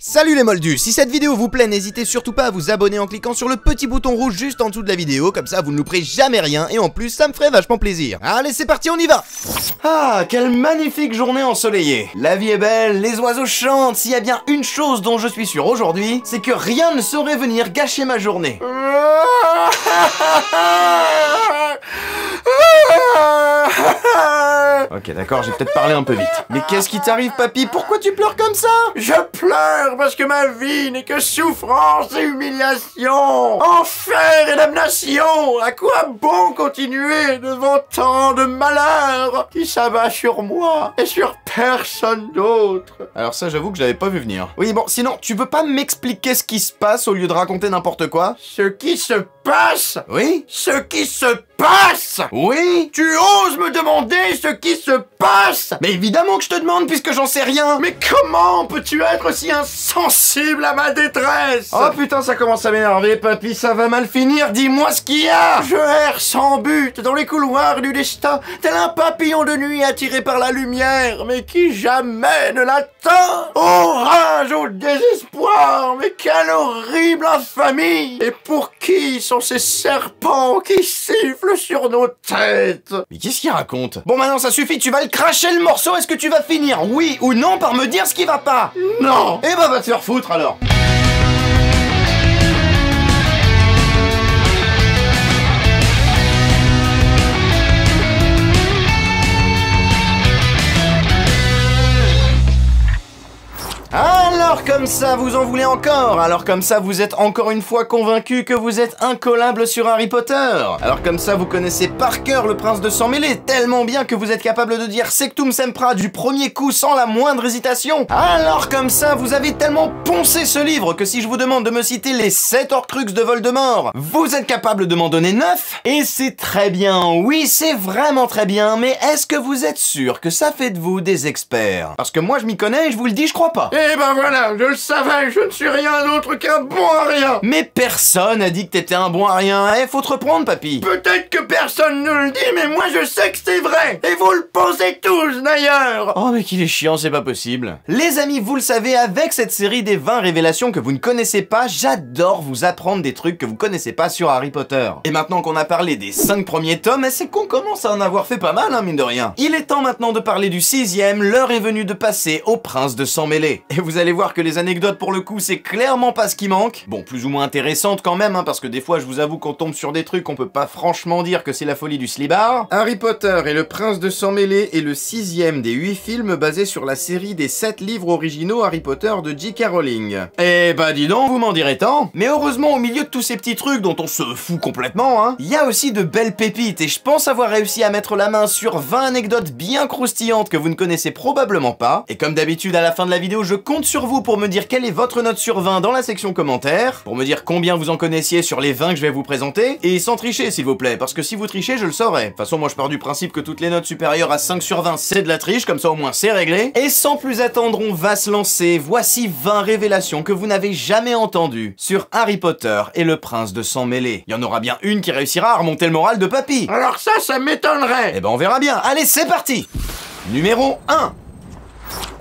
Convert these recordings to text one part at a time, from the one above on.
Salut les moldus, si cette vidéo vous plaît, n'hésitez surtout pas à vous abonner en cliquant sur le petit bouton rouge juste en dessous de la vidéo, comme ça vous ne louperez jamais rien et en plus ça me ferait vachement plaisir. Allez c'est parti, on y va. Ah, quelle magnifique journée ensoleillée. La vie est belle, les oiseaux chantent, s'il y a bien une chose dont je suis sûr aujourd'hui, c'est que rien ne saurait venir gâcher ma journée. Ok d'accord, j'ai peut-être parlé un peu vite. Mais qu'est-ce qui t'arrive papy? Pourquoi tu pleures comme ça? Je pleure parce que ma vie n'est que souffrance et humiliation, enfer et damnation. À quoi bon continuer devant tant de malheur qui s'abat sur moi et sur personne d'autre? Alors ça j'avoue que j'avais pas vu venir. Oui bon, sinon tu veux pas m'expliquer ce qui se passe au lieu de raconter n'importe quoi? Ce qui se passe? Oui? Ce qui se passe? Oui? Tu oses me demander ce qui se passe? Mais évidemment que je te demande puisque j'en sais rien. Mais comment peux-tu être aussi insensible à ma détresse? Oh putain, ça commence à m'énerver papy, ça va mal finir, dis-moi ce qu'il y a. Je erre sans but dans les couloirs du destin, tel un papillon de nuit attiré par la lumière, mais qui jamais ne l'atteint. Orage au désespoir, mais quelle horrible infamie! Et pour qui sont ces serpents qui sifflent sur nos têtes? Mais qu'est-ce qu'il raconte? Bon maintenant ça suffit, tu vas le cracher le morceau, est-ce que tu vas finir, oui ou non, par me dire ce qui va pas? Non! Eh bah va te faire foutre alors. Alors comme ça vous en voulez encore? Alors comme ça vous êtes encore une fois convaincu que vous êtes incollable sur Harry Potter? Alors comme ça vous connaissez par cœur le prince de sang mêlé tellement bien que vous êtes capable de dire Sectum Sempra du premier coup sans la moindre hésitation? Alors comme ça vous avez tellement poncé ce livre que si je vous demande de me citer les 7 Horcruxes de Voldemort, vous êtes capable de m'en donner 9? Et c'est très bien, oui c'est vraiment très bien, mais est-ce que vous êtes sûr que ça fait de vous des experts? Parce que moi je m'y connais et je vous le dis, je crois pas. Eh ben voilà, je le savais, je ne suis rien d'autre qu'un bon à rien. Mais personne a dit que t'étais un bon à rien, eh, faut te reprendre papy. Peut-être que personne ne le dit, mais moi je sais que c'est vrai. Et vous le pensez tous d'ailleurs. Oh mais qu'il est chiant, c'est pas possible. Les amis, vous le savez, avec cette série des 20 révélations que vous ne connaissez pas, j'adore vous apprendre des trucs que vous connaissez pas sur Harry Potter. Et maintenant qu'on a parlé des 5 premiers tomes, c'est qu'on commence à en avoir fait pas mal, hein, mine de rien. Il est temps maintenant de parler du 6ème, l'heure est venue de passer au prince de sang mêlé. Et vous allez voir que les anecdotes pour le coup c'est clairement pas ce qui manque. Bon, plus ou moins intéressantes quand même, hein, parce que des fois je vous avoue qu'on tombe sur des trucs qu'on peut pas franchement dire que c'est la folie du slibard. Harry Potter et le prince de sang mêlé est le 6ème des 8 films basés sur la série des 7 livres originaux Harry Potter de J.K. Rowling. Eh bah dis donc, vous m'en direz tant. Mais heureusement au milieu de tous ces petits trucs dont on se fout complètement, hein, il y a aussi de belles pépites et je pense avoir réussi à mettre la main sur 20 anecdotes bien croustillantes que vous ne connaissez probablement pas. Et comme d'habitude à la fin de la vidéo je compte sur vous pour me dire quelle est votre note sur 20 dans la section commentaires, pour me dire combien vous en connaissiez sur les 20 que je vais vous présenter, et sans tricher s'il vous plaît, parce que si vous trichez je le saurai. De toute façon moi je pars du principe que toutes les notes supérieures à 5 sur 20 c'est de la triche, comme ça au moins c'est réglé. Et sans plus attendre on va se lancer, voici 20 révélations que vous n'avez jamais entendues sur Harry Potter et le prince de sang mêlé. Il y en aura bien une qui réussira à remonter le moral de papy. Alors ça m'étonnerait. Eh ben on verra bien, allez c'est parti. Numéro 1.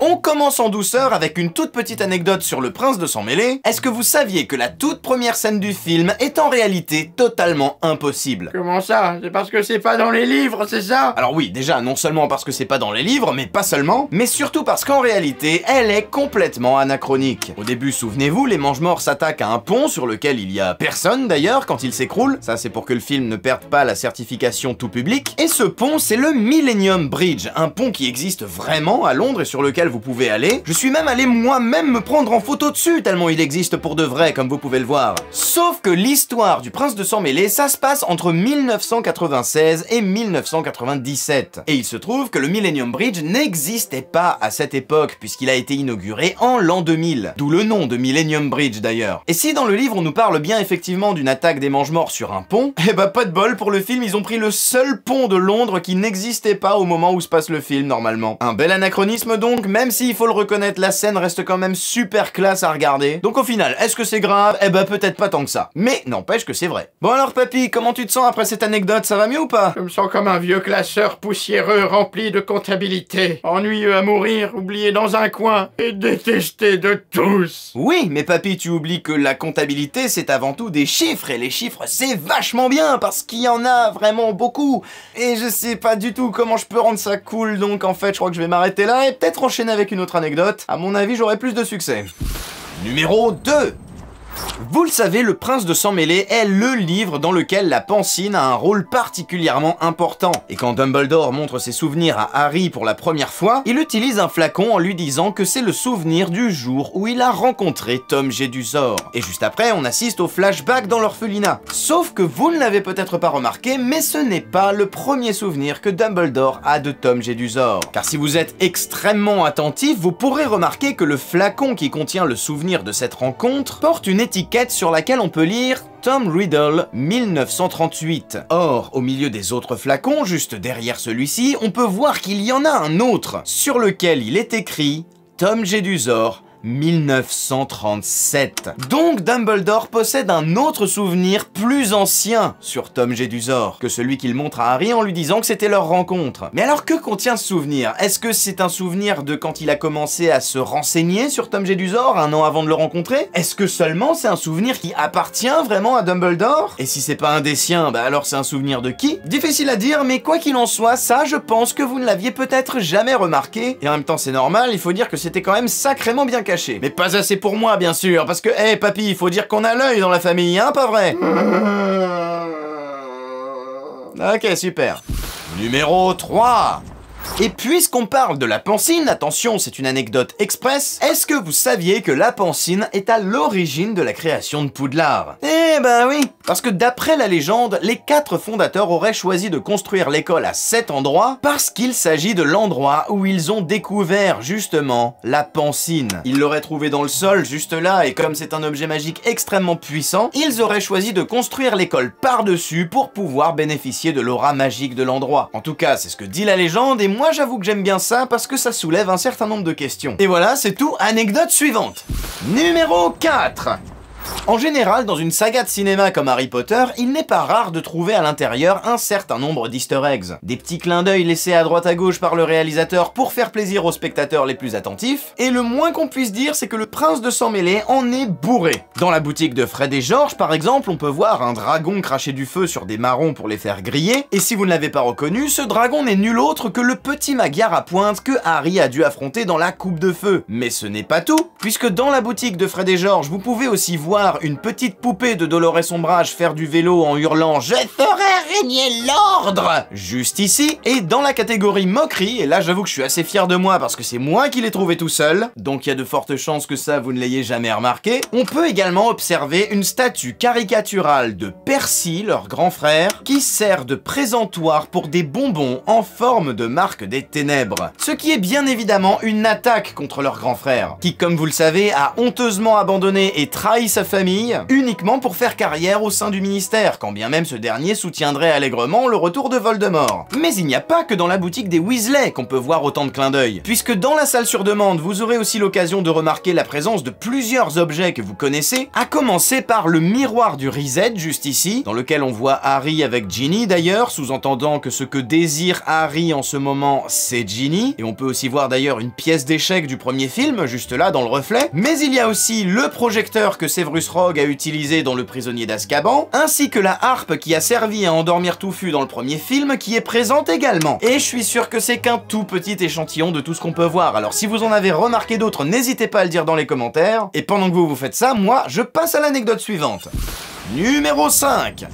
On commence en douceur avec une toute petite anecdote sur le prince de sang mêlé. Est-ce que vous saviez que la toute première scène du film est en réalité totalement impossible? Comment ça? C'est parce que c'est pas dans les livres, c'est ça? Alors oui, déjà, non seulement parce que c'est pas dans les livres, mais pas seulement, mais surtout parce qu'en réalité, elle est complètement anachronique. Au début, souvenez-vous, les Mange-Morts s'attaquent à un pont sur lequel il y a personne d'ailleurs quand il s'écroule. Ça, c'est pour que le film ne perde pas la certification tout public. Et ce pont, c'est le Millennium Bridge, un pont qui existe vraiment à Londres et sur lequel vous pouvez aller. Je suis même allé moi-même me prendre en photo dessus tellement il existe pour de vrai comme vous pouvez le voir. Sauf que l'histoire du prince de sang mêlé, ça se passe entre 1996 et 1997. Et il se trouve que le Millennium Bridge n'existait pas à cette époque puisqu'il a été inauguré en l'an 2000. D'où le nom de Millennium Bridge d'ailleurs. Et si dans le livre on nous parle bien effectivement d'une attaque des Mange-Morts sur un pont, eh bah pas de bol, pour le film ils ont pris le seul pont de Londres qui n'existait pas au moment où se passe le film normalement. Un bel anachronisme donc, même s'il faut le reconnaître, la scène reste quand même super classe à regarder. Donc au final, est-ce que c'est grave? Eh ben peut-être pas tant que ça. Mais n'empêche que c'est vrai. Bon alors papy, comment tu te sens après cette anecdote? Ça va mieux ou pas? Je me sens comme un vieux classeur poussiéreux rempli de comptabilité. Ennuyeux à mourir, oublié dans un coin et détesté de tous. Oui, mais papy, tu oublies que la comptabilité, c'est avant tout des chiffres. Et les chiffres, c'est vachement bien parce qu'il y en a vraiment beaucoup. Et je sais pas du tout comment je peux rendre ça cool. Donc en fait, je crois que je vais m'arrêter là et peut-être enchaîner avec une autre anecdote. À mon avis, j'aurai plus de succès. Numéro 2. Vous le savez, Le Prince de Sang Mêlé est le livre dans lequel la Pancine a un rôle particulièrement important. Et quand Dumbledore montre ses souvenirs à Harry pour la première fois, il utilise un flacon en lui disant que c'est le souvenir du jour où il a rencontré Tom Jedusor. Et juste après, on assiste au flashback dans l'orphelinat. Sauf que vous ne l'avez peut-être pas remarqué, mais ce n'est pas le premier souvenir que Dumbledore a de Tom Jedusor. Car si vous êtes extrêmement attentif, vous pourrez remarquer que le flacon qui contient le souvenir de cette rencontre porte une étiquette sur laquelle on peut lire Tom Riddle 1938. Or, au milieu des autres flacons, juste derrière celui-ci, on peut voir qu'il y en a un autre, sur lequel il est écrit Tom Jedusor 1937. Donc Dumbledore possède un autre souvenir plus ancien sur Tom Jedusor que celui qu'il montre à Harry en lui disant que c'était leur rencontre. Mais alors que contient ce souvenir? Est-ce que c'est un souvenir de quand il a commencé à se renseigner sur Tom Jedusor un an avant de le rencontrer? Est-ce que seulement c'est un souvenir qui appartient vraiment à Dumbledore? Et si c'est pas un des siens, bah alors c'est un souvenir de qui? Difficile à dire, mais quoi qu'il en soit, ça je pense que vous ne l'aviez peut-être jamais remarqué. Et en même temps c'est normal, il faut dire que c'était quand même sacrément bien caché. Mais pas assez pour moi, bien sûr, parce que, hé, papy, il faut dire qu'on a l'œil dans la famille, hein, pas vrai? Ok, super. Numéro 3. Et puisqu'on parle de la Pancine, attention, c'est une anecdote express, est-ce que vous saviez que la Pancine est à l'origine de la création de Poudlard? Eh ben oui, parce que d'après la légende, les 4 fondateurs auraient choisi de construire l'école à cet endroit parce qu'il s'agit de l'endroit où ils ont découvert justement la Pancine. Ils l'auraient trouvé dans le sol, juste là, et comme c'est un objet magique extrêmement puissant, ils auraient choisi de construire l'école par-dessus pour pouvoir bénéficier de l'aura magique de l'endroit. En tout cas, c'est ce que dit la légende, et moi j'avoue que j'aime bien ça parce que ça soulève un certain nombre de questions. Et voilà, c'est tout, anecdote suivante. Numéro 4. En général, dans une saga de cinéma comme Harry Potter, il n'est pas rare de trouver à l'intérieur un certain nombre d'easter eggs. Des petits clins d'œil laissés à droite à gauche par le réalisateur pour faire plaisir aux spectateurs les plus attentifs, et le moins qu'on puisse dire, c'est que Le Prince de Sang Mêlé en est bourré. Dans la boutique de Fred et George, par exemple, on peut voir un dragon cracher du feu sur des marrons pour les faire griller, et si vous ne l'avez pas reconnu, ce dragon n'est nul autre que le petit Magyar à pointe que Harry a dû affronter dans la coupe de feu. Mais ce n'est pas tout, puisque dans la boutique de Fred et George, vous pouvez aussi voir une petite poupée de Dolores Ombrage faire du vélo en hurlant « Je ferai régner l'ordre !» juste ici. Et dans la catégorie moquerie, et là j'avoue que je suis assez fier de moi parce que c'est moi qui l'ai trouvé tout seul, donc il y a de fortes chances que ça vous ne l'ayez jamais remarqué, on peut également observer une statue caricaturale de Percy, leur grand frère, qui sert de présentoir pour des bonbons en forme de marque des ténèbres. Ce qui est bien évidemment une attaque contre leur grand frère, qui comme vous le savez a honteusement abandonné et trahi sa famille uniquement pour faire carrière au sein du ministère, quand bien même ce dernier soutiendrait allègrement le retour de Voldemort. Mais il n'y a pas que dans la boutique des Weasley qu'on peut voir autant de clins d'œil, puisque dans la salle sur demande, vous aurez aussi l'occasion de remarquer la présence de plusieurs objets que vous connaissez, à commencer par le miroir du Reset juste ici, dans lequel on voit Harry avec Ginny d'ailleurs, sous-entendant que ce que désire Harry en ce moment, c'est Ginny, et on peut aussi voir d'ailleurs une pièce d'échec du premier film, juste là dans le reflet, mais il y a aussi le projecteur que Severus Rogue a utilisé dans Le Prisonnier d'Azkaban, ainsi que la harpe qui a servi à endormir Touffu dans le premier film, qui est présente également. Et je suis sûr que c'est qu'un tout petit échantillon de tout ce qu'on peut voir, alors si vous en avez remarqué d'autres, n'hésitez pas à le dire dans les commentaires, et pendant que vous faites ça, moi, je passe à l'anecdote suivante. Numéro 5.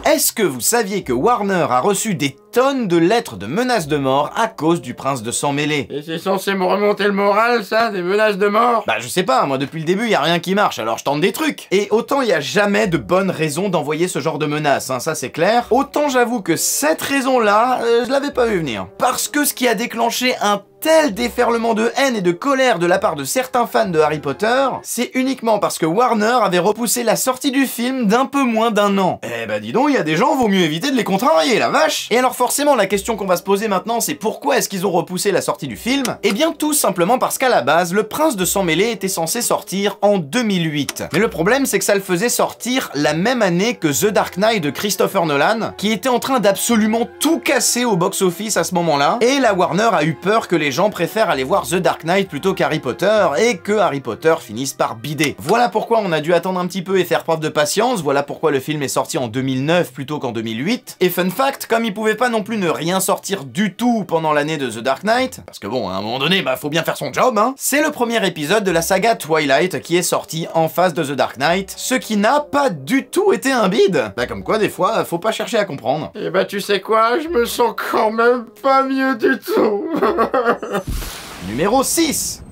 Est-ce que vous saviez que Warner a reçu des tonnes de lettres de menaces de mort à cause du Prince de Sang Mêlé? Et c'est censé me remonter le moral, ça, des menaces de mort? Bah je sais pas, moi depuis le début y a rien qui marche, alors je tente des trucs. Et autant y a jamais de bonne raison d'envoyer ce genre de menaces, hein, ça c'est clair. Autant j'avoue que cette raison-là, je l'avais pas vu venir. Parce que ce qui a déclenché un tel déferlement de haine et de colère de la part de certains fans de Harry Potter, c'est uniquement parce que Warner avait repoussé la sortie du film d'un peu moins d'un an. Eh bah dis donc, y a des gens, vaut mieux éviter de les contrarier, la vache. Et alors forcément, la question qu'on va se poser maintenant, c'est pourquoi est-ce qu'ils ont repoussé la sortie du film? Eh bien tout simplement parce qu'à la base, Le Prince de Sang Mêlé était censé sortir en 2008. Mais le problème, c'est que ça le faisait sortir la même année que The Dark Knight de Christopher Nolan, qui était en train d'absolument tout casser au box-office à ce moment-là, et la Warner a eu peur que les gens préfèrent aller voir The Dark Knight plutôt qu'Harry Potter, et que Harry Potter finisse par bider. Voilà pourquoi on a dû attendre un petit peu et faire preuve de patience, voilà pourquoi le film est sorti en 2009 plutôt qu'en 2008, et fun fact, comme il pouvait pas non plus ne rien sortir du tout pendant l'année de The Dark Knight, parce que bon, à un moment donné, bah faut bien faire son job, hein, c'est le premier épisode de la saga Twilight qui est sorti en face de The Dark Knight, ce qui n'a pas du tout été un bide. Bah comme quoi, des fois, faut pas chercher à comprendre. Et bah tu sais quoi, je me sens quand même pas mieux du tout. Numéro 6.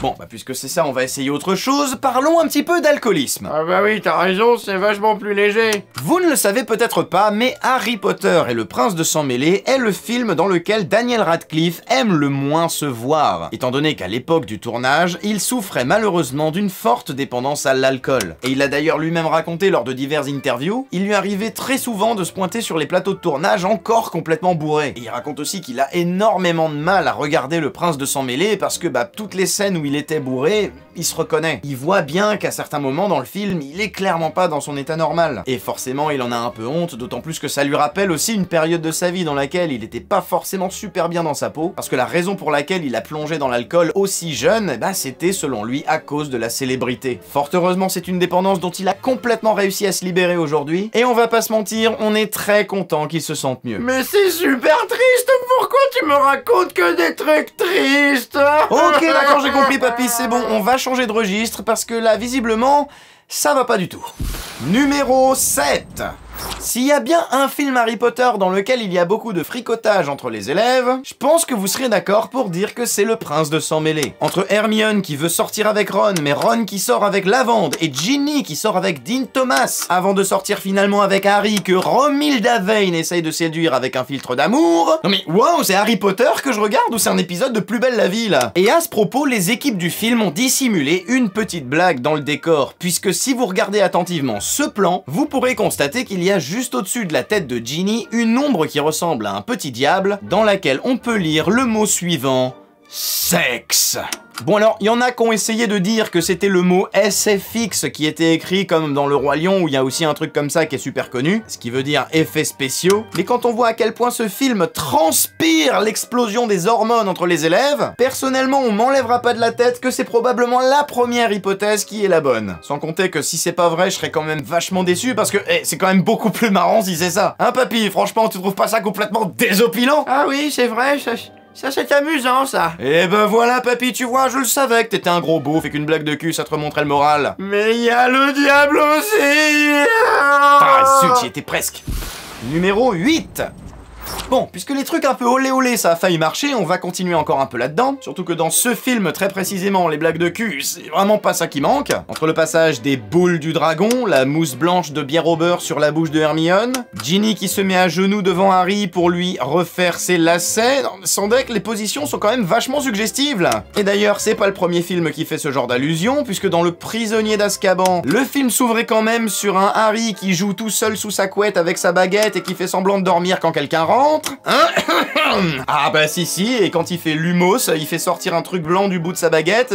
Bon, bah puisque c'est ça, on va essayer autre chose, parlons un petit peu d'alcoolisme. Ah bah oui, t'as raison, c'est vachement plus léger. Vous ne le savez peut-être pas, mais Harry Potter et le Prince de Sang Mêlé est le film dans lequel Daniel Radcliffe aime le moins se voir, étant donné qu'à l'époque du tournage, il souffrait malheureusement d'une forte dépendance à l'alcool. Et il l'a d'ailleurs lui-même raconté lors de diverses interviews, il lui arrivait très souvent de se pointer sur les plateaux de tournage encore complètement bourré. Et il raconte aussi qu'il a énormément de mal à regarder le Prince de Sang Mêlé parce que bah toutes les scènes où il était bourré, il se reconnaît. Il voit bien qu'à certains moments dans le film, il est clairement pas dans son état normal. Et forcément, il en a un peu honte, d'autant plus que ça lui rappelle aussi une période de sa vie dans laquelle il était pas forcément super bien dans sa peau, parce que la raison pour laquelle il a plongé dans l'alcool aussi jeune, bah c'était selon lui à cause de la célébrité. Fort heureusement, c'est une dépendance dont il a complètement réussi à se libérer aujourd'hui, et on va pas se mentir, on est très content qu'il se sente mieux. Mais c'est super triste, pourquoi tu me racontes que des trucs tristes? Ok, d'accord, j'ai compris, papy, c'est bon, on va changer de registre, parce que là, visiblement, ça va pas du tout. Numéro 7. S'il y a bien un film Harry Potter dans lequel il y a beaucoup de fricotage entre les élèves, je pense que vous serez d'accord pour dire que c'est Le Prince de Sang Mêlé. Entre Hermione qui veut sortir avec Ron, mais Ron qui sort avec Lavande, et Ginny qui sort avec Dean Thomas, avant de sortir finalement avec Harry que Romilda Vane essaye de séduire avec un filtre d'amour. Non mais wow, c'est Harry Potter que je regarde ou c'est un épisode de Plus belle la vie là? Et à ce propos, les équipes du film ont dissimulé une petite blague dans le décor, puisque si vous regardez attentivement ce plan, vous pourrez constater qu'il y a juste au-dessus de la tête de Ginny une ombre qui ressemble à un petit diable, dans laquelle on peut lire le mot suivant: sexe. Bon alors, il y en a qui ont essayé de dire que c'était le mot SFX qui était écrit comme dans Le Roi Lion où il y a aussi un truc comme ça qui est super connu, ce qui veut dire effets spéciaux. Mais quand on voit à quel point ce film transpire l'explosion des hormones entre les élèves, personnellement on m'enlèvera pas de la tête que c'est probablement la première hypothèse qui est la bonne. Sans compter que si c'est pas vrai, je serais quand même vachement déçu parce que c'est quand même beaucoup plus marrant si c'est ça. Hein papy, franchement tu trouves pas ça complètement désopilant? Ah oui, c'est vrai, ça c'est amusant ça. Et ben voilà papy, tu vois, je le savais que t'étais un gros beauf et qu'une blague de cul ça te remonterait le moral. Mais il y a le diable aussi. Ah zut, j'y étais presque. Numéro 8. Bon, puisque les trucs un peu olé olé ça a failli marcher, on va continuer encore un peu là-dedans. Surtout que dans ce film, très précisément, les blagues de cul, c'est vraiment pas ça qui manque. Entre le passage des boules du dragon, la mousse blanche de bière au beurre sur la bouche de Hermione, Ginny qui se met à genoux devant Harry pour lui refaire ses lacets, sans deck, les positions sont quand même vachement suggestives là. Et d'ailleurs, c'est pas le premier film qui fait ce genre d'allusion, puisque dans Le Prisonnier d'Azkaban, le film s'ouvrait quand même sur un Harry qui joue tout seul sous sa couette avec sa baguette et qui fait semblant de dormir quand quelqu'un rentre. Ah bah si, et quand il fait l'humos, il fait sortir un truc blanc du bout de sa baguette,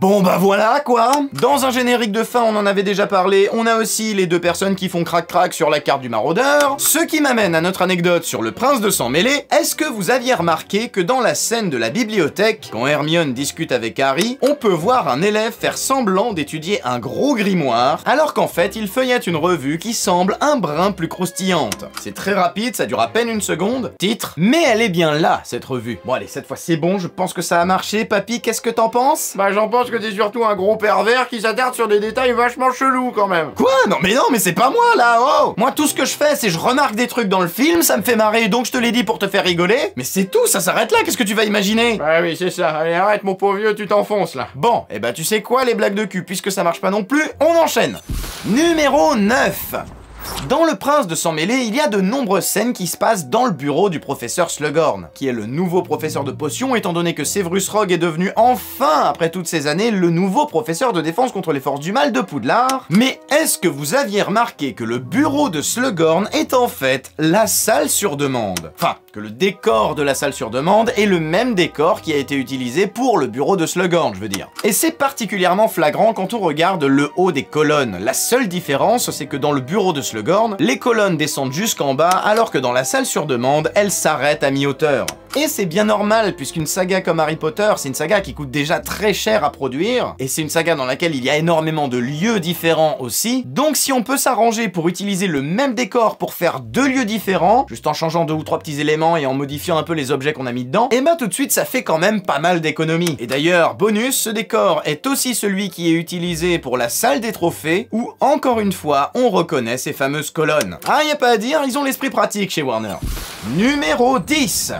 bon bah voilà quoi. Dans un générique de fin, on en avait déjà parlé, on a aussi les deux personnes qui font crac-crac sur la carte du maraudeur. Ce qui m'amène à notre anecdote sur le Prince de Sang Mêlé. Est-ce que vous aviez remarqué que dans la scène de la bibliothèque, quand Hermione discute avec Harry, on peut voir un élève faire semblant d'étudier un gros grimoire, alors qu'en fait il feuillette une revue qui semble un brin plus croustillante. C'est très rapide, ça dure à peine une seconde. Titre: mais elle est bien là, cette revue. Bon allez, cette fois c'est bon, je pense que ça a marché. Papy, qu'est-ce que t'en penses? Bah j'en pense que t'es surtout un gros pervers qui s'attarde sur des détails vachement chelous quand même. Quoi? Non mais c'est pas moi là, oh! Moi tout ce que je fais c'est je remarque des trucs dans le film, ça me fait marrer donc je te l'ai dit pour te faire rigoler. Mais c'est tout, ça s'arrête là, qu'est-ce que tu vas imaginer? Bah oui c'est ça, allez arrête mon pauvre vieux, tu t'enfonces là. Bon, et bah tu sais quoi les blagues de cul, puisque ça marche pas non plus, on enchaîne. Numéro 9. Dans Le Prince de Sang Mêlé, il y a de nombreuses scènes qui se passent dans le bureau du professeur Slughorn, qui est le nouveau professeur de potions étant donné que Severus Rogue est devenu enfin, après toutes ces années, le nouveau professeur de défense contre les forces du mal de Poudlard. Mais est-ce que vous aviez remarqué que le bureau de Slughorn est en fait la salle sur demande? Enfin, que le décor de la salle sur demande est le même décor qui a été utilisé pour le bureau de Slughorn, je veux dire. Et c'est particulièrement flagrant quand on regarde le haut des colonnes. La seule différence, c'est que dans le bureau de Slughorn, les colonnes descendent jusqu'en bas, alors que dans la salle sur demande, elles s'arrêtent à mi-hauteur. Et c'est bien normal, puisqu'une saga comme Harry Potter, c'est une saga qui coûte déjà très cher à produire, et c'est une saga dans laquelle il y a énormément de lieux différents aussi, donc si on peut s'arranger pour utiliser le même décor pour faire 2 lieux différents, juste en changeant 2 ou 3 petits éléments et en modifiant un peu les objets qu'on a mis dedans, et bah tout de suite ça fait quand même pas mal d'économies. Et d'ailleurs, bonus, ce décor est aussi celui qui est utilisé pour la salle des trophées, où encore une fois, on reconnaît ces fameuses colonnes. Ah, y a pas à dire, ils ont l'esprit pratique chez Warner. Numéro 10.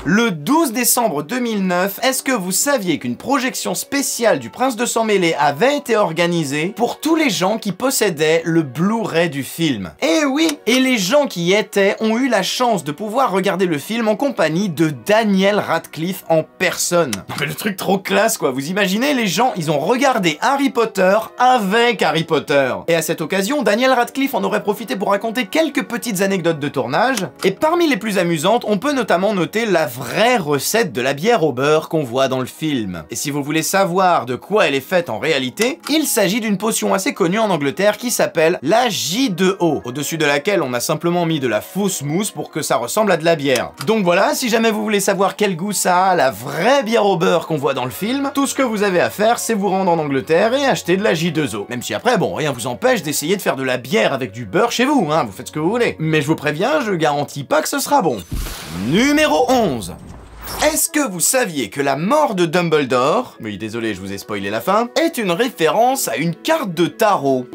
Le 12 décembre 2009, est-ce que vous saviez qu'une projection spéciale du Prince de Sang Mêlé avait été organisée pour tous les gens qui possédaient le Blu-ray du film? Eh oui! Et les gens qui y étaient ont eu la chance de pouvoir regarder le film en compagnie de Daniel Radcliffe en personne. Non mais le truc trop classe quoi, vous imaginez, les gens, ils ont regardé Harry Potter avec Harry Potter. Et à cette occasion, Daniel Radcliffe en aurait profité pour raconter quelques petites anecdotes de tournage, et parmi les plus amusantes, on peut notamment noter la vraie recette de la bière au beurre qu'on voit dans le film. Et si vous voulez savoir de quoi elle est faite en réalité, il s'agit d'une potion assez connue en Angleterre qui s'appelle la J2O, au-dessus de laquelle on a simplement mis de la fausse mousse pour que ça ressemble à de la bière. Donc voilà, si jamais vous voulez savoir quel goût ça a, la vraie bière au beurre qu'on voit dans le film, tout ce que vous avez à faire, c'est vous rendre en Angleterre et acheter de la J2O. Même si après, bon, rien vous empêche d'essayer de faire de la bière avec du beurre chez vous, hein, vous faites ce que vous voulez. Mais je vous préviens, je garantis pas que ce sera bon. Numéro 11. Est-ce que vous saviez que la mort de Dumbledore, oui désolé je vous ai spoilé la fin, est une référence à une carte de tarot?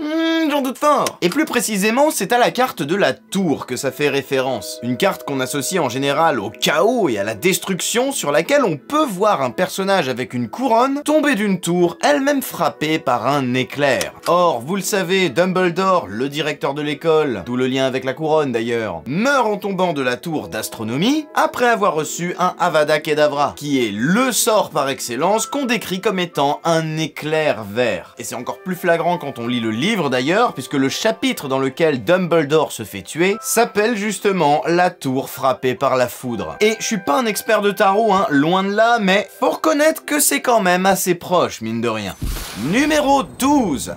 J'en doute fort. Et plus précisément, c'est à la carte de la tour que ça fait référence. Une carte qu'on associe en général au chaos et à la destruction, sur laquelle on peut voir un personnage avec une couronne tomber d'une tour, elle-même frappée par un éclair. Or, vous le savez, Dumbledore, le directeur de l'école, d'où le lien avec la couronne d'ailleurs, meurt en tombant de la tour d'astronomie, après avoir reçu un Avada Kedavra, qui est le sort par excellence qu'on décrit comme étant un éclair vert. Et c'est encore plus flagrant quand on lit le livre d'ailleurs, puisque le chapitre dans lequel Dumbledore se fait tuer s'appelle justement La tour frappée par la foudre. Et je suis pas un expert de tarot, hein, loin de là, mais faut reconnaître que c'est quand même assez proche, mine de rien. Numéro 12.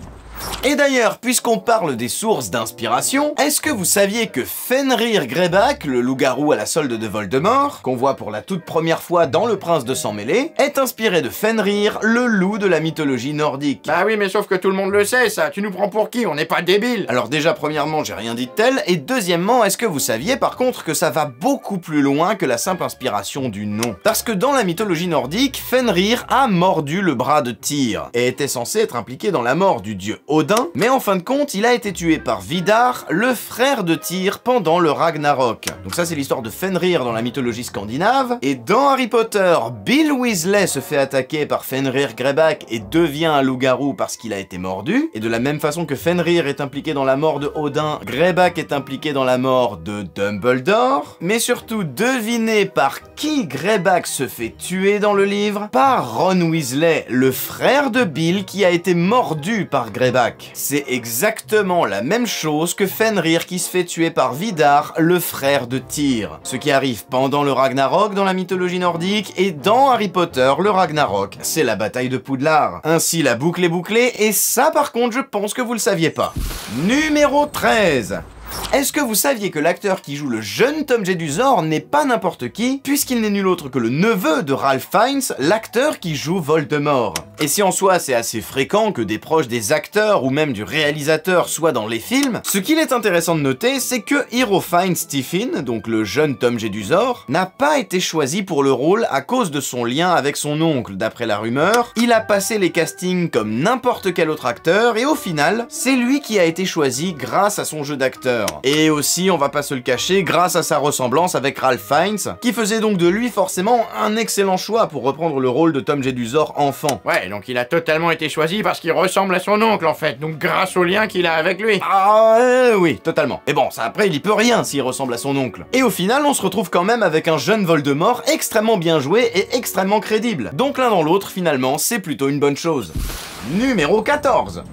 Et d'ailleurs, puisqu'on parle des sources d'inspiration, est-ce que vous saviez que Fenrir Greyback, le loup-garou à la solde de Voldemort, qu'on voit pour la toute première fois dans Le Prince de Sang Mêlé, est inspiré de Fenrir, le loup de la mythologie nordique? Bah oui, mais sauf que tout le monde le sait, ça. Tu nous prends pour qui? On n'est pas débiles. Alors déjà, premièrement, j'ai rien dit de tel, et deuxièmement, est-ce que vous saviez par contre que ça va beaucoup plus loin que la simple inspiration du nom? Parce que dans la mythologie nordique, Fenrir a mordu le bras de Tyr, et était censé être impliqué dans la mort du dieu Odin, mais en fin de compte, il a été tué par Vidar, le frère de Tyr, pendant le Ragnarok. Donc ça, c'est l'histoire de Fenrir dans la mythologie scandinave, et dans Harry Potter, Bill Weasley se fait attaquer par Fenrir Greyback et devient un loup-garou parce qu'il a été mordu, et de la même façon que Fenrir est impliqué dans la mort de Odin, Greyback est impliqué dans la mort de Dumbledore, mais surtout devinez par qui Greyback se fait tuer dans le livre? Par Ron Weasley, le frère de Bill qui a été mordu par Greyback. C'est exactement la même chose que Fenrir qui se fait tuer par Vidar, le frère de Tyr. Ce qui arrive pendant le Ragnarok dans la mythologie nordique, et dans Harry Potter, le Ragnarok, c'est la bataille de Poudlard. Ainsi la boucle est bouclée, et ça par contre je pense que vous le saviez pas. Numéro 13. Est-ce que vous saviez que l'acteur qui joue le jeune Tom Jedusor n'est pas n'importe qui, puisqu'il n'est nul autre que le neveu de Ralph Fiennes, l'acteur qui joue Voldemort? Et si en soi c'est assez fréquent que des proches des acteurs ou même du réalisateur soient dans les films, ce qu'il est intéressant de noter, c'est que Hero Fiennes Stephen, donc le jeune Tom Jedusor, n'a pas été choisi pour le rôle à cause de son lien avec son oncle, d'après la rumeur. Il a passé les castings comme n'importe quel autre acteur, et au final, c'est lui qui a été choisi grâce à son jeu d'acteur. acteur. Et aussi, on va pas se le cacher, grâce à sa ressemblance avec Ralph Fiennes, qui faisait donc de lui forcément un excellent choix pour reprendre le rôle de Tom Jedusor enfant. Ouais, donc il a totalement été choisi parce qu'il ressemble à son oncle en fait, donc grâce au lien qu'il a avec lui. Ah oui, totalement. Et bon, ça après, il y peut rien s'il ressemble à son oncle. Et au final, on se retrouve quand même avec un jeune Voldemort extrêmement bien joué et extrêmement crédible. Donc l'un dans l'autre, finalement, c'est plutôt une bonne chose. Numéro 14.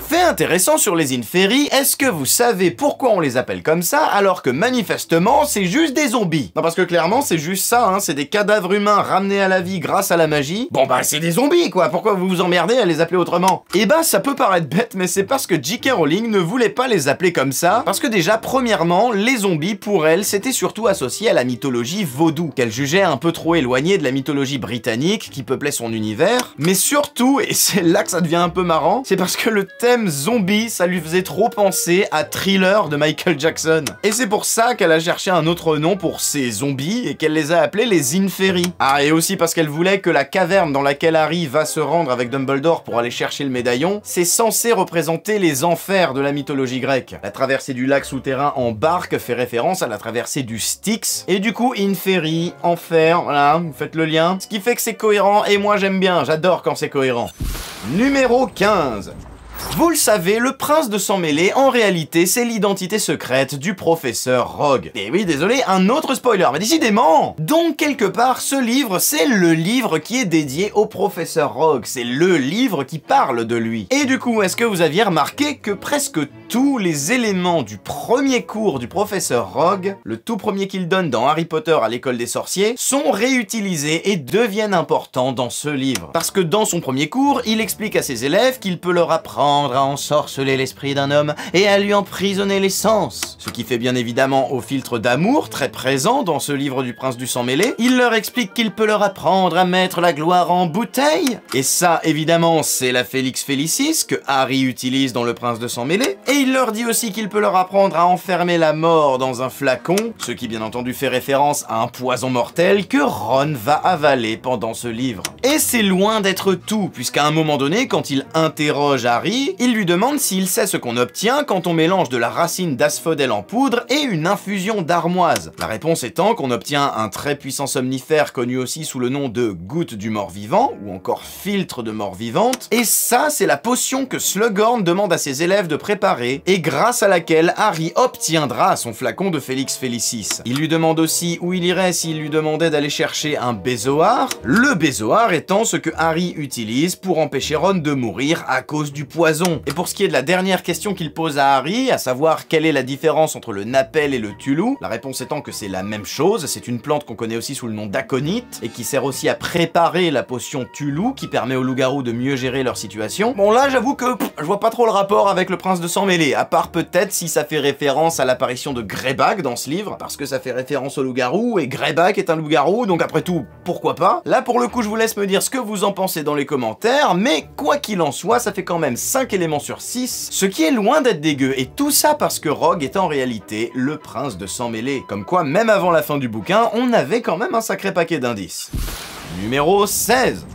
Fait intéressant sur les Inferi, est-ce que vous savez pourquoi on les appelle comme ça alors que manifestement c'est juste des zombies? Non, parce que clairement c'est juste ça, hein, c'est des cadavres humains ramenés à la vie grâce à la magie. Bon bah c'est des zombies quoi, pourquoi vous vous emmerdez à les appeler autrement? Et bah ça peut paraître bête, mais c'est parce que J.K. Rowling ne voulait pas les appeler comme ça, parce que déjà premièrement, les zombies pour elle c'était surtout associé à la mythologie vaudou, qu'elle jugeait un peu trop éloignée de la mythologie britannique qui peuplait son univers, mais surtout, et c'est là que ça devient un peu marrant, c'est parce que le thème zombie, ça lui faisait trop penser à Thriller de Michael Jackson. Et c'est pour ça qu'elle a cherché un autre nom pour ces zombies et qu'elle les a appelés les Inferi. Ah, et aussi parce qu'elle voulait que la caverne dans laquelle Harry va se rendre avec Dumbledore pour aller chercher le médaillon, c'est censé représenter les enfers de la mythologie grecque. La traversée du lac souterrain en barque fait référence à la traversée du Styx, et du coup Inferi, enfer, voilà, vous faites le lien. Ce qui fait que c'est cohérent, et moi j'aime bien, j'adore quand c'est cohérent. Numéro 15. Vous le savez, le prince de sang mêlé, en réalité, c'est l'identité secrète du professeur Rogue. Et oui, désolé, un autre spoiler, mais décidément! Donc, quelque part, ce livre, c'est le livre qui est dédié au professeur Rogue. C'est le livre qui parle de lui. Et du coup, est-ce que vous aviez remarqué que presque tous les éléments du premier cours du professeur Rogue, le tout premier qu'il donne dans Harry Potter à l'école des sorciers, sont réutilisés et deviennent importants dans ce livre. Parce que dans son premier cours, il explique à ses élèves qu'il peut leur apprendre à ensorceler l'esprit d'un homme et à lui emprisonner les sens. Ce qui fait bien évidemment au filtre d'amour très présent dans ce livre du prince du sang mêlé. Il leur explique qu'il peut leur apprendre à mettre la gloire en bouteille. Et ça, évidemment, c'est la Felix Felicis que Harry utilise dans le prince de sang mêlé. Et il leur dit aussi qu'il peut leur apprendre à enfermer la mort dans un flacon, ce qui bien entendu fait référence à un poison mortel que Ron va avaler pendant ce livre. Et c'est loin d'être tout, puisqu'à un moment donné, quand il interroge Harry, il lui demande s'il sait ce qu'on obtient quand on mélange de la racine d'asphodèle en poudre et une infusion d'armoise. La réponse étant qu'on obtient un très puissant somnifère connu aussi sous le nom de goutte du mort-vivant, ou encore filtre de mort-vivante, et ça c'est la potion que Slughorn demande à ses élèves de préparer, et grâce à laquelle Harry obtiendra son flacon de Felix Felicis. Il lui demande aussi où il irait s'il lui demandait d'aller chercher un bézoard, le bézoard étant ce que Harry utilise pour empêcher Ron de mourir à cause du poison. Et pour ce qui est de la dernière question qu'il pose à Harry, à savoir quelle est la différence entre le napel et le tulou, la réponse étant que c'est la même chose, c'est une plante qu'on connaît aussi sous le nom d'aconite, et qui sert aussi à préparer la potion tulou, qui permet aux loups-garous de mieux gérer leur situation. Bon là j'avoue que je vois pas trop le rapport avec le prince de sang mêlé, à part peut-être si ça fait référence à l'apparition de Greyback dans ce livre, parce que ça fait référence au loup-garou, et Greyback est un loup-garou, donc après tout, pourquoi pas? Là pour le coup je vous laisse me dire ce que vous en pensez dans les commentaires, mais quoi qu'il en soit, ça fait quand même 5 éléments sur 6, ce qui est loin d'être dégueu, et tout ça parce que Rogue est en réalité le prince de sang mêlé. Comme quoi, même avant la fin du bouquin, on avait quand même un sacré paquet d'indices. Numéro 16.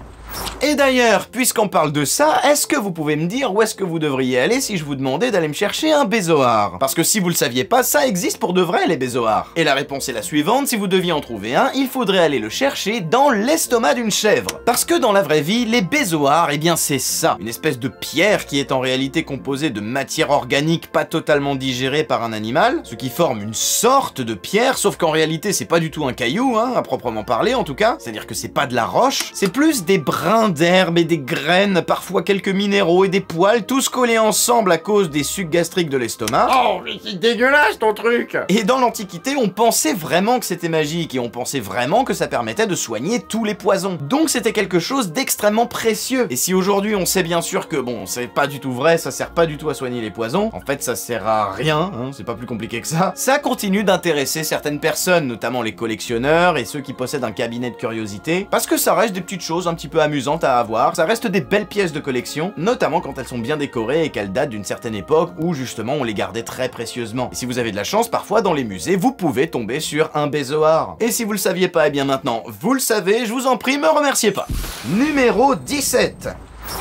Et d'ailleurs, puisqu'on parle de ça, est-ce que vous pouvez me dire où est-ce que vous devriez aller si je vous demandais d'aller me chercher un bézoard? Parce que si vous le saviez pas, ça existe pour de vrai les bézoards. Et la réponse est la suivante, si vous deviez en trouver un, il faudrait aller le chercher dans l'estomac d'une chèvre. Parce que dans la vraie vie, les bézoards, eh bien c'est ça, une espèce de pierre qui est en réalité composée de matière organique pas totalement digérée par un animal, ce qui forme une sorte de pierre, sauf qu'en réalité c'est pas du tout un caillou, hein, à proprement parler en tout cas, c'est-à-dire que c'est pas de la roche, c'est plus des brins d'herbe et des graines, parfois quelques minéraux et des poils, tous collés ensemble à cause des sucs gastriques de l'estomac. Oh, mais c'est dégueulasse ton truc! Et dans l'Antiquité, on pensait vraiment que c'était magique, et on pensait vraiment que ça permettait de soigner tous les poisons. Donc c'était quelque chose d'extrêmement précieux. Et si aujourd'hui on sait bien sûr que bon, c'est pas du tout vrai, ça sert pas du tout à soigner les poisons, en fait ça sert à rien, hein, c'est pas plus compliqué que ça continue d'intéresser certaines personnes, notamment les collectionneurs et ceux qui possèdent un cabinet de curiosité, parce que ça reste des petites choses un petit peu amusantes à avoir, ça reste des belles pièces de collection, notamment quand elles sont bien décorées et qu'elles datent d'une certaine époque où justement on les gardait très précieusement. Et si vous avez de la chance, parfois dans les musées, vous pouvez tomber sur un bézoard. Et si vous le saviez pas, eh bien maintenant, vous le savez, je vous en prie, me remerciez pas. Numéro 17.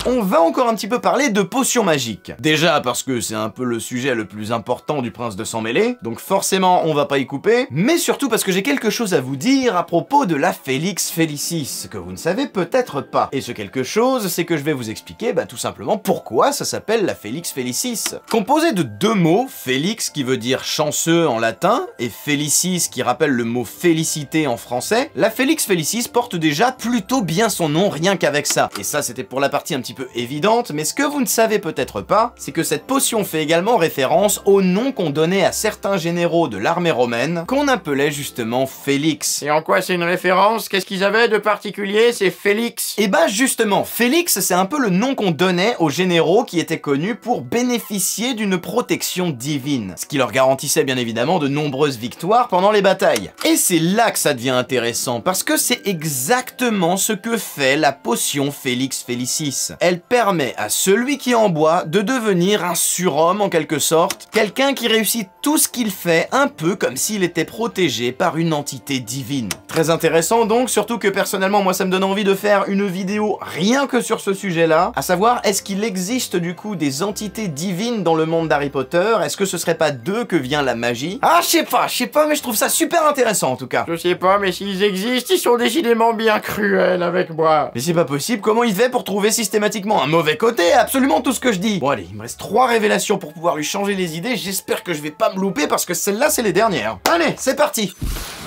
On va encore un petit peu parler de potions magiques. Déjà parce que c'est un peu le sujet le plus important du Prince de Sang Mêlé, donc forcément on va pas y couper, mais surtout parce que j'ai quelque chose à vous dire à propos de la Felix Felicis, que vous ne savez peut-être pas. Et ce quelque chose, c'est que je vais vous expliquer tout simplement pourquoi ça s'appelle la Felix Felicis. Composé de deux mots, Félix qui veut dire chanceux en latin, et Felicis qui rappelle le mot félicité en français, la Felix Felicis porte déjà plutôt bien son nom rien qu'avec ça. Et ça c'était pour la partie un petit peu évidente, mais ce que vous ne savez peut-être pas, c'est que cette potion fait également référence au nom qu'on donnait à certains généraux de l'armée romaine, qu'on appelait justement Félix. Et en quoi c'est une référence? Qu'est-ce qu'ils avaient de particulier, ces Félix? Et justement, Félix c'est un peu le nom qu'on donnait aux généraux qui étaient connus pour bénéficier d'une protection divine, ce qui leur garantissait bien évidemment de nombreuses victoires pendant les batailles. Et c'est là que ça devient intéressant, parce que c'est exactement ce que fait la potion Felix Felicis. Elle permet à celui qui en boit de devenir un surhomme en quelque sorte, quelqu'un qui réussit tout ce qu'il fait un peu comme s'il était protégé par une entité divine. Très intéressant donc, surtout que personnellement moi ça me donne envie de faire une vidéo rien que sur ce sujet-là, à savoir est-ce qu'il existe du coup des entités divines dans le monde d'Harry Potter? Est-ce que ce serait pas d'eux que vient la magie? Ah je sais pas, mais je trouve ça super intéressant en tout cas. Je sais pas, mais s'ils existent, ils sont décidément bien cruels avec moi. Mais c'est pas possible, comment il fait pour trouver systématiquement un mauvais côté à absolument tout ce que je dis? Bon allez, il me reste 3 révélations pour pouvoir lui changer les idées, j'espère que je vais pas me louper parce que celles-là c'est les dernières. Allez, c'est parti.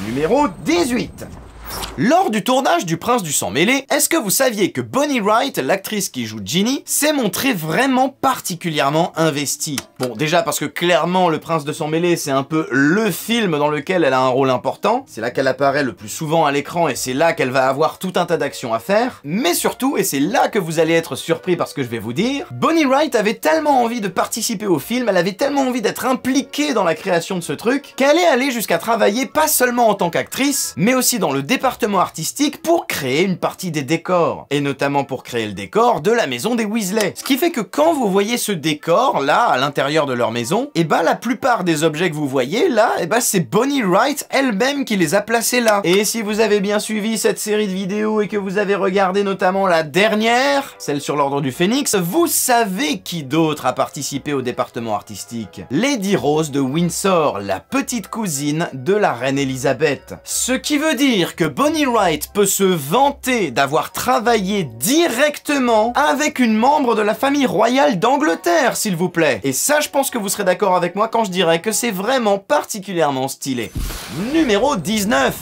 Numéro 18. Lors du tournage du Prince du Sang Mêlé, est-ce que vous saviez que Bonnie Wright, l'actrice qui joue Ginny, s'est montrée vraiment particulièrement investie? Bon, déjà parce que clairement le Prince de Sang Mêlé c'est un peu le film dans lequel elle a un rôle important, c'est là qu'elle apparaît le plus souvent à l'écran et c'est là qu'elle va avoir tout un tas d'actions à faire, mais surtout, et c'est là que vous allez être surpris par ce que je vais vous dire, Bonnie Wright avait tellement envie de participer au film, elle avait tellement envie d'être impliquée dans la création de ce truc, qu'elle est allée jusqu'à travailler pas seulement en tant qu'actrice, mais aussi dans le département artistique pour créer une partie des décors, et notamment pour créer le décor de la maison des Weasley. Ce qui fait que quand vous voyez ce décor là, à l'intérieur de leur maison, et la plupart des objets que vous voyez là, c'est Bonnie Wright elle-même qui les a placés là. Et si vous avez bien suivi cette série de vidéos et que vous avez regardé notamment la dernière, celle sur l'Ordre du Phénix, vous savez qui d'autre a participé au département artistique? Lady Rose de Windsor, la petite cousine de la reine Elisabeth. Ce qui veut dire que Bonnie Wright peut se vanter d'avoir travaillé directement avec une membre de la famille royale d'Angleterre, s'il vous plaît. Et ça, je pense que vous serez d'accord avec moi quand je dirais que c'est vraiment particulièrement stylé. Numéro 19.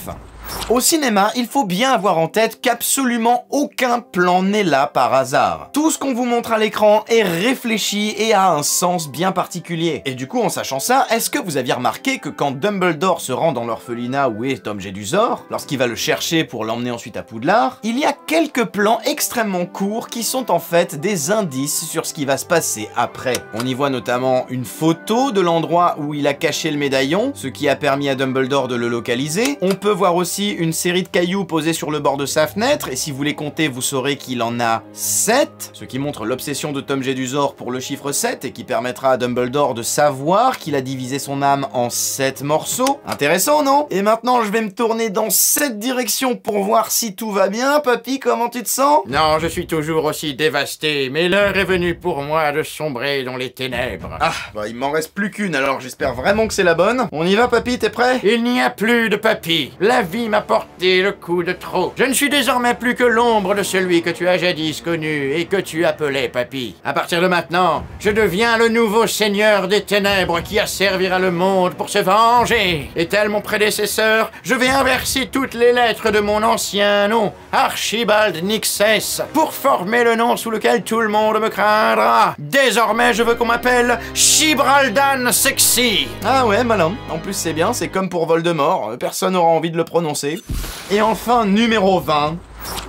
Au cinéma, il faut bien avoir en tête qu'absolument aucun plan n'est là par hasard. Tout ce qu'on vous montre à l'écran est réfléchi et a un sens bien particulier. Et du coup, en sachant ça, est-ce que vous aviez remarqué que quand Dumbledore se rend dans l'orphelinat où est Tom Jedusor, lorsqu'il va le chercher pour l'emmener ensuite à Poudlard, il y a quelques plans extrêmement courts qui sont en fait des indices sur ce qui va se passer après. On y voit notamment une photo de l'endroit où il a caché le médaillon, ce qui a permis à Dumbledore de le localiser. On peut voir aussi une série de cailloux posés sur le bord de sa fenêtre, et si vous les comptez, vous saurez qu'il en a 7, ce qui montre l'obsession de Tom Jedusor pour le chiffre 7, et qui permettra à Dumbledore de savoir qu'il a divisé son âme en 7 morceaux. Intéressant, non? Et maintenant, je vais me tourner dans cette direction pour voir si tout va bien. Papy, comment tu te sens? Non, je suis toujours aussi dévasté, mais l'heure est venue pour moi de sombrer dans les ténèbres. Ah, il m'en reste plus qu'une, alors j'espère vraiment que c'est la bonne. On y va, papy, t'es prêt? Il n'y a plus de papy. La vie m'a porté le coup de trop. Je ne suis désormais plus que l'ombre de celui que tu as jadis connu et que tu appelais papy. À partir de maintenant, je deviens le nouveau seigneur des ténèbres qui asservira le monde pour se venger. Et tel mon prédécesseur, je vais inverser toutes les lettres de mon ancien nom, Archibald Nixes, pour former le nom sous lequel tout le monde me craindra. Désormais, je veux qu'on m'appelle Chibraldan Sexy. Ah ouais, malin. En plus, c'est bien, c'est comme pour Voldemort, personne n'aura envie de le prononcer. Et enfin, numéro 20.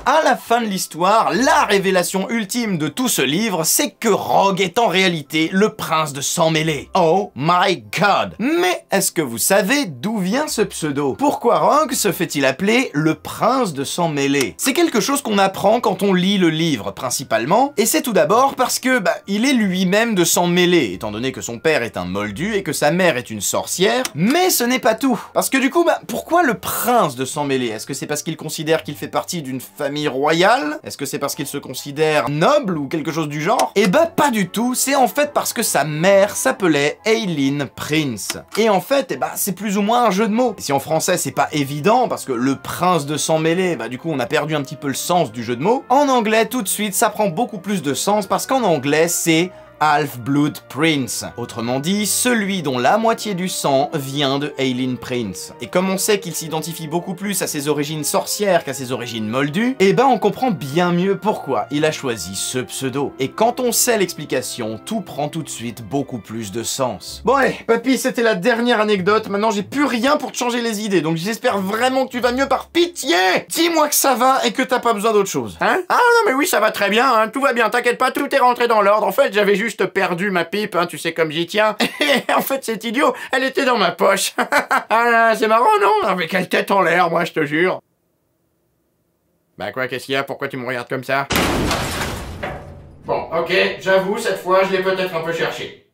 À la fin de l'histoire, la révélation ultime de tout ce livre, c'est que Rogue est en réalité le prince de Sang Mêlé. Oh my god! Mais est-ce que vous savez d'où vient ce pseudo? Pourquoi Rogue se fait-il appeler le prince de Sang Mêlé? C'est quelque chose qu'on apprend quand on lit le livre, principalement, et c'est tout d'abord parce que, il est lui-même de sang mêlé, étant donné que son père est un moldu et que sa mère est une sorcière, mais ce n'est pas tout. Parce que du coup, pourquoi le prince de Sang Mêlé? Est-ce que c'est parce qu'il considère qu'il fait partie d'une famille famille royale? Est-ce que c'est parce qu'il se considère noble ou quelque chose du genre? Eh bah pas du tout, c'est en fait parce que sa mère s'appelait Aileen Prince. Et en fait, eh bah c'est plus ou moins un jeu de mots. Et si en français c'est pas évident, parce que le prince de sang mêlé, bah du coup on a perdu un petit peu le sens du jeu de mots, en anglais tout de suite ça prend beaucoup plus de sens parce qu'en anglais c'est Half-Blood Prince. Autrement dit, celui dont la moitié du sang vient de Aileen Prince. Et comme on sait qu'il s'identifie beaucoup plus à ses origines sorcières qu'à ses origines moldues, eh ben on comprend bien mieux pourquoi il a choisi ce pseudo. Et quand on sait l'explication, tout prend tout de suite beaucoup plus de sens. Bon allez, papy, c'était la dernière anecdote, maintenant j'ai plus rien pour te changer les idées, donc j'espère vraiment que tu vas mieux par pitié. Dis-moi que ça va et que t'as pas besoin d'autre chose. Hein? Ah non mais oui, ça va très bien, hein. Tout va bien, t'inquiète pas, tout est rentré dans l'ordre. En fait, j'avais juste perdu ma pipe, hein, tu sais comme j'y tiens. Et en fait, c'est idiot, elle était dans ma poche. Ah là, c'est marrant, non? Non mais quelle tête en l'air, moi, je te jure. Bah quoi, qu'est-ce qu'il y a? Pourquoi tu me regardes comme ça? Bon, ok, j'avoue, cette fois, je l'ai peut-être un peu cherché.